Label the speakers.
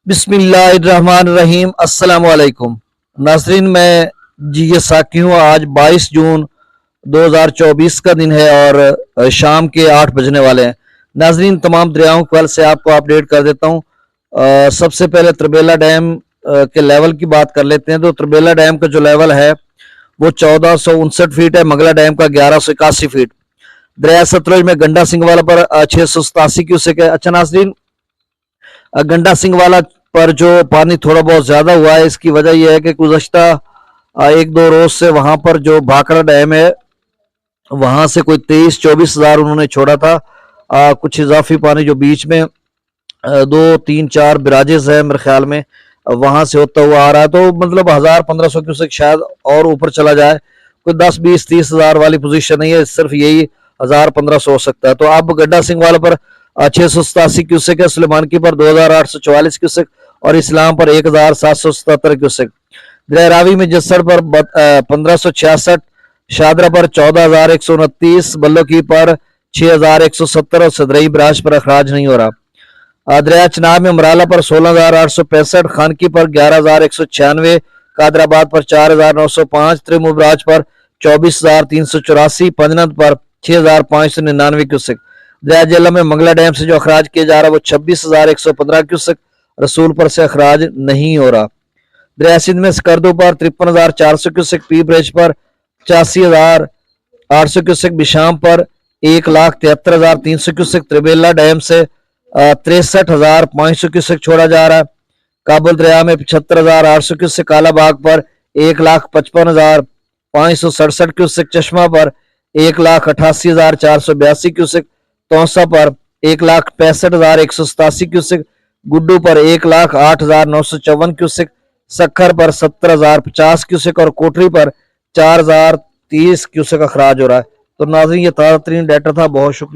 Speaker 1: बिस्मिल्लाहिर्रहमानिर्रहीम अस्सलाम वालेकुम नाज़रीन। मैं जी साकी हूँ। आज 22 जून 2024 का दिन है और शाम के 8 बजने वाले हैं। नाज़रीन, तमाम दरियाओं कल से आपको अपडेट कर देता हूँ। सबसे पहले तरबेला डैम के लेवल की बात कर लेते हैं। तो तरबेला डैम का जो लेवल है वो 1459 फीट है। मंगला डैम का 1181 फीट। दरिया सतलुज में गंडा सिंह वाला पर 687 क्यूसेक है। अच्छा नाज़रीन, गंडा सिंह वाला पर जो पानी थोड़ा बहुत ज्यादा हुआ है, इसकी वजह यह है कि गुज़श्ता एक दो रोज से वहां पर जो भाखड़ा डैम है वहां से कोई 23-24 हजार उन्होंने छोड़ा था। कुछ इजाफी पानी जो बीच में 2-3-4 बिराजेस है मेरे ख्याल में वहां से होता हुआ आ रहा है। तो मतलब 1000-1500 क्यूसेक शायद और ऊपर चला जाए। कोई 10-20-30 हजार वाली पोजीशन नहीं है, सिर्फ यही 1000-1500 हो सकता है। तो अब गड्ढा सिंह वाला पर 687 क्यूसेक है, सुलेमान की पर 2844 क्यूसेक और इस्लाम पर 1777 क्यूसेक। रावी में जसर पर 1566, शादरा पर 14129, बल्लो की पर 6170 और सदरई बराज पर अखराज नहीं हो रहा। दरिया चनाब में मराला पर 16865, खानकी पर 11196, कादराबाद पर 4905, त्रिमुबराज पर 24384, पंजनद पर 6599 क्यूसेक। दरिया जेला में मंगला डैम से जो अखराज किया जा रहा है वो 26,115 क्यूसेक, रसूलपुर से अखराज नहीं हो रहा। दरिया सिंध में स्कर्दो पर 53,400 क्यूसेक, पी ब्रिज पर 85,800 क्यूसेक, बिशाम पर 1,73,300 क्यूसेक, त्रिबेला डैम से 63,500 क्यूसेक छोड़ा जा रहा है। काबुल दरिया में 75,800 क्यूसेक, कालाबाग पर 1,55,567 क्यूसेक, चश्मा पर 1,88,482 क्यूसेक, तौसा पर 1,65,187 क्यूसेक, गुड्डू पर 1,08,954 क्यूसेक, सखर पर 70,050 क्यूसेक और कोटरी पर 4,030 क्यूसेक अखराज हो रहा है। तो नाज़रीन, ये ताज़ा तरीन डाटा था। बहुत शुक्रिया।